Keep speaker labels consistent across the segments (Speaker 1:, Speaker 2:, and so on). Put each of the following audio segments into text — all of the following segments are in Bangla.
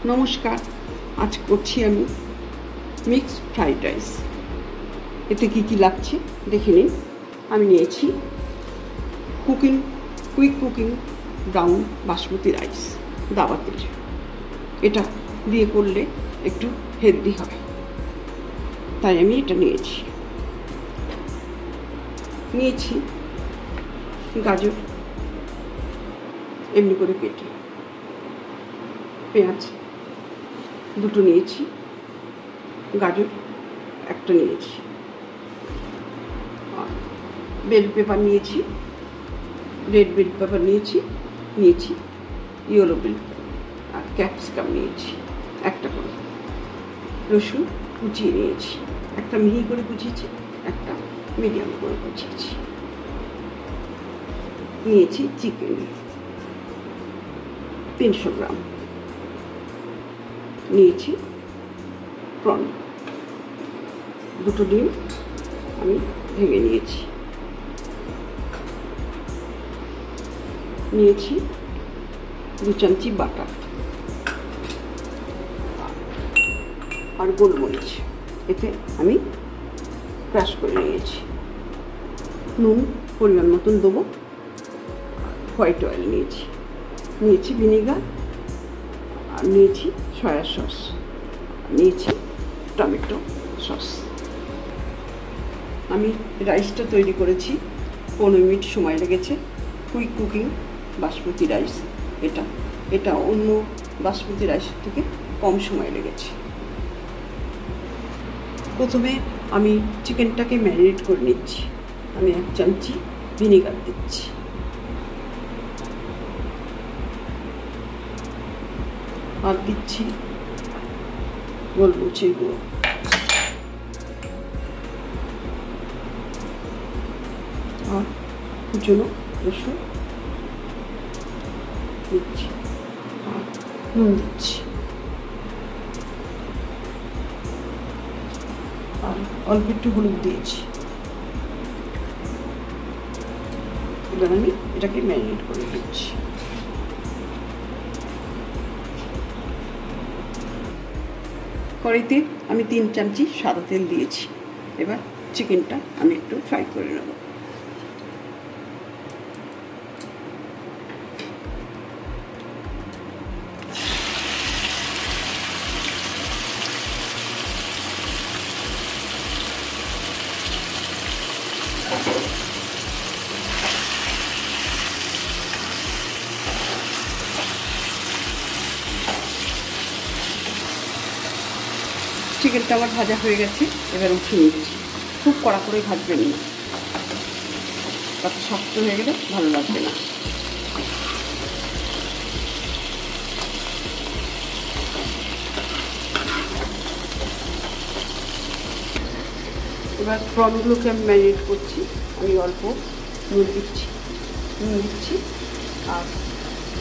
Speaker 1: নমস্কার, আজ করছি আমি মিক্সড ফ্রাইড রাইস। এতে কি কি লাগছে দেখে নিন। আমি নিয়েছি quick cooking brown basmati rice, দাওয়াতের। এটা দিয়ে করলে একটু হেলদি হয়, তাই আমি এটা নিয়েছি গাজর এমনি করে কেটে, পেঁয়াজ দুটো নিয়েছি, গাজর একটা নিয়েছি, বেল পেপার নিয়েছি, রেড বেল পেপার নিয়েছি ইয়েলো বেল আর ক্যাপসিকাম নিয়েছি একটা করে, রসুন কুচিয়ে নিয়েছি, একটা মিহি করে কুচিয়েছি, একটা মিডিয়াম করে কুচিয়েছি, নিয়েছি চিকেন 300 গ্রাম, নিয়েছি প্রন, দুটো ডিম আমি ভেঙে নিয়েছি, নিয়েছি 2 চামচি বাটার আর গোলমরিচ, এতে আমি ক্রাশ করে নিয়েছি, নুন পরিমাণ মতন দেবো, হোয়াইট অয়েল নিয়েছি ভিনেগার, আর নিয়েছি সয়া সস, নিয়েছি টমেটো সস। আমি রাইসটা তৈরি করেছি 15 মিনিট সময় লেগেছে। কুইক কুকিং বাসমতি রাইস, এটা অন্য বাসমতি রাইসের থেকে কম সময় লেগেছে। প্রথমে আমি চিকেনটাকে ম্যারিনেট করে নিচ্ছি। আমি 1 চামচি ভিনেগার দিচ্ছি, আর দিচ্ছি গোলমরিচের গুঁড়ো, আর কুচনো রসুন দিচ্ছি, আর নুন দিচ্ছি, আর অল্প একটু হলুদ দিয়েছি। এবার আমি এটাকে ম্যারিনেট করে দিচ্ছি। কড়াইতে আমি 3 চামচি সাদা তেল দিয়েছি। এবার চিকেনটা আমি একটু ফ্রাই করে নেব। চিকেনটা আমার ভাজা হয়ে গেছে, এবার উঠিয়ে নিচ্ছি। খুব কড়া করে ভাজবেন না, তাতে শক্ত হয়ে গেলে ভালো লাগবে না। এবার প্রনগুলোকে আমি ম্যারিনেট করছি। আমি অল্প নুন দিচ্ছি আর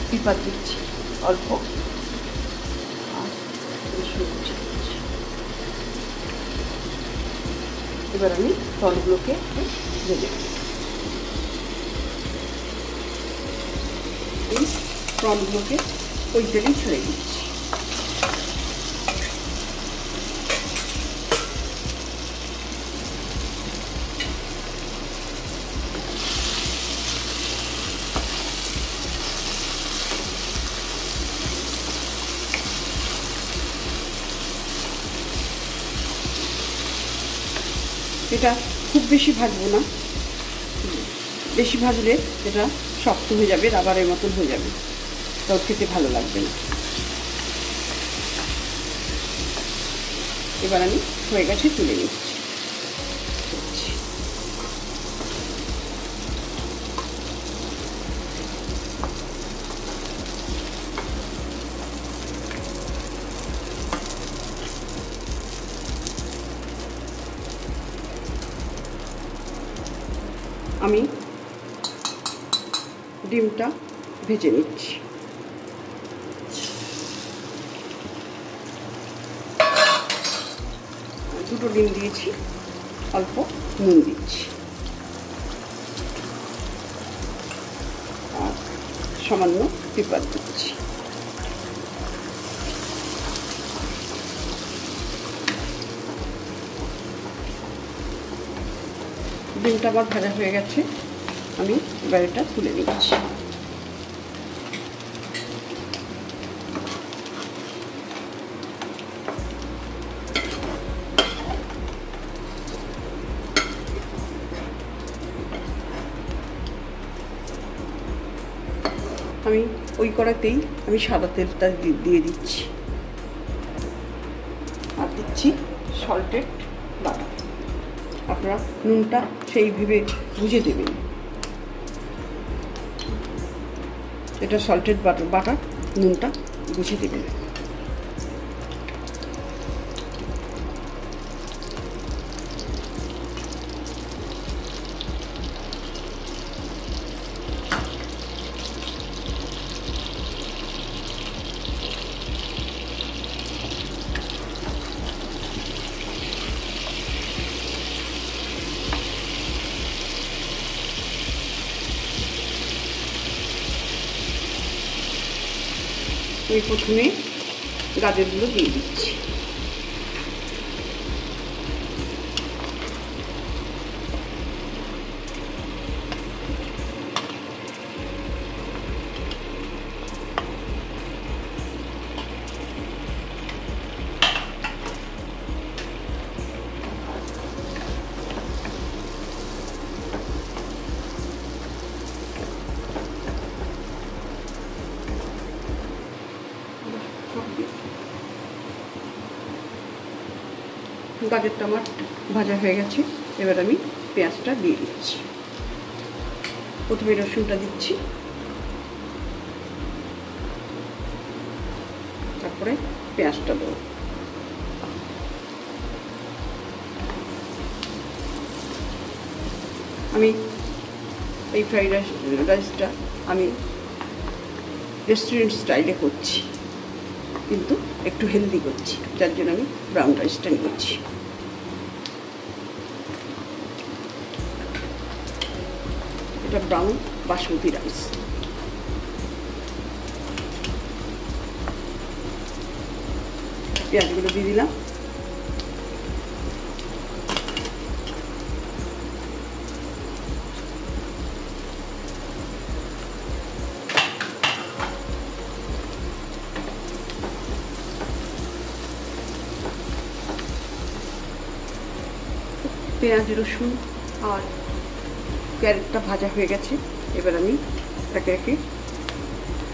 Speaker 1: পেপার দিচ্ছি অল্প, আর রসুন দিচ্ছি। এবার আমি প্রনগুলোকে ভেজে নেব। এই প্রনগুলোকে ওই তেলেই ছেড়ে দিচ্ছি। এটা খুব বেশি ভাজবো না, বেশি ভাজলে এটা শক্ত হয়ে যাবে, রাবারের মতন হয়ে যাবে, তাও খেতে ভালো লাগবে না। এবার আমি হয়ে গেছে তুলে নিচ্ছি। আমি ডিমটা ভেজে নিচ্ছি। দুটো ডিম দিয়েছি, অল্প নুন দিচ্ছি, আর সামান্য পেপার দিচ্ছি। ডিমটা আমার ভাজা হয়ে গেছে, আমি এবার এটা তুলে নিচ্ছি। আমি ওই কড়াতেই আমি সাদা তেলটা দিয়ে দিচ্ছি, আর দিচ্ছি সল্টেড বাটার। আপনারা নুনটা সেইভাবে বুঝে দেবেন। এটা সল্টেড বাটার, নুনটা বুঝে দেবেন। আমি প্রথমে গাজরগুলো দিয়ে দিচ্ছি। গাজরটা আমার ভাজা হয়ে গেছে, এবার আমি পেঁয়াজটা দিয়ে দিচ্ছি। প্রথমে রসুনটা দিচ্ছি, তারপরে পেঁয়াজটা দেবো। আমি এই ফ্রাইড রাইসটা আমি রেস্টুরেন্ট স্টাইলে করছি, কিন্তু একটু হেলদি করছি, যার জন্য আমি ব্রাউন রাইসটা নিচ্ছি। এটা ব্রাউন বাসমতি রাইস। পেঁয়াজগুলো দিয়ে দিলাম। পেঁয়াজ, রসুন আর ক্যারেটটা ভাজা হয়ে গেছে, এবার আমি একে একে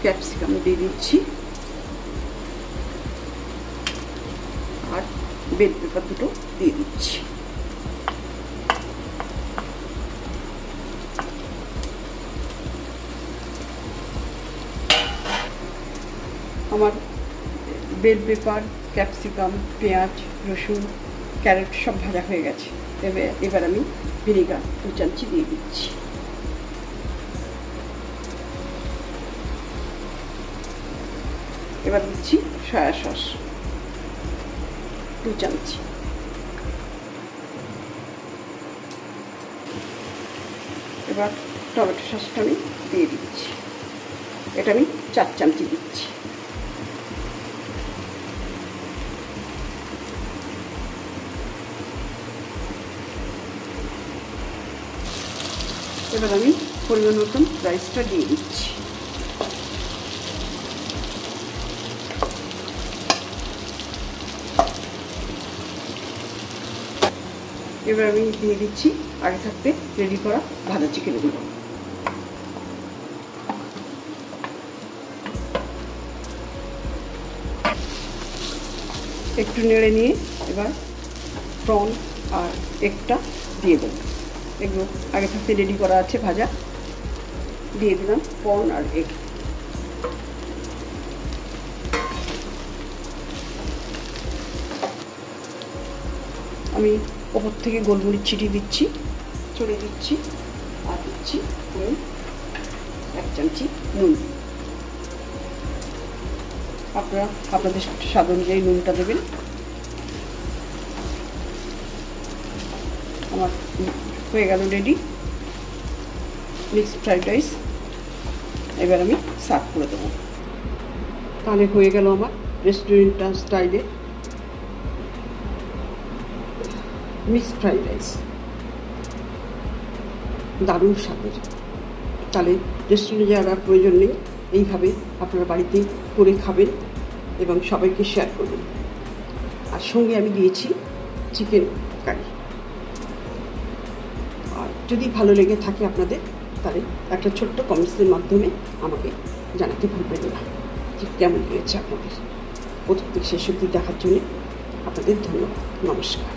Speaker 1: ক্যাপসিকাম দিয়ে দিচ্ছি আর বেল পেপার দুটো দিয়ে দিচ্ছি। আমার বেল পেপার, ক্যাপসিকাম, পেঁয়াজ, রসুন, ক্যারেট সব ভাজা হয়ে গেছে। এবার আমি ভিনেগার 2 চামচি দিয়ে দিচ্ছি। এবার দিচ্ছি সয়া সস 2 চামচি। এবার টমেটো সসটা আমি দিয়ে দিচ্ছি, এটা আমি 4 চামচি দিচ্ছি। এবার আমি পরিমাণ মতন রাইসটা দিয়ে দিচ্ছি। এবার আমি দিয়ে দিচ্ছি আগে থাকতে রেডি করা ভাজা চিকেনগুলো। একটু নেড়ে নিয়ে এবার প্রন আর এগটা দিয়ে দেবো। এগুলো আগে থাকতে রেডি করা আছে ভাজা, দিয়ে দিলাম প্রন আর এগ। আমি ওপর থেকে গোলমরিচ ছিটিয়ে দিচ্ছি, ছড়িয়ে দিচ্ছি, আর দিচ্ছি নুন 1 চামচি নুন। আপনারা আপনাদের স্বাদ অনুযায়ী নুনটা দেবেন। আমার হয়ে গেল রেডি মিক্সড ফ্রাইড রাইস। এবার আমি সার্ভ করে দেবো। তাহলে হয়ে গেল আমার রেস্টুরেন্ট স্টাইলে মিক্সড ফ্রাইড রাইস। দারুণ স্বাদের। তাহলে রেস্টুরেন্টে যাওয়ার প্রয়োজন নেই, এইভাবে আপনারা বাড়িতে করে খাবেন এবং সবাইকে শেয়ার করবেন। আর সঙ্গে আমি দিয়েছি চিকেন কারি। আর যদি ভালো লেগে থাকে আপনাদের, তাহলে একটা ছোট্ট কমেন্টসের মাধ্যমে আমাকে জানাতে ভুলবেন না যে কেমন লেগেছে আপনাদের। প্রথম থেকে শেষ অবধি দেখার জন্য আপনাদের ধন্যবাদ। নমস্কার।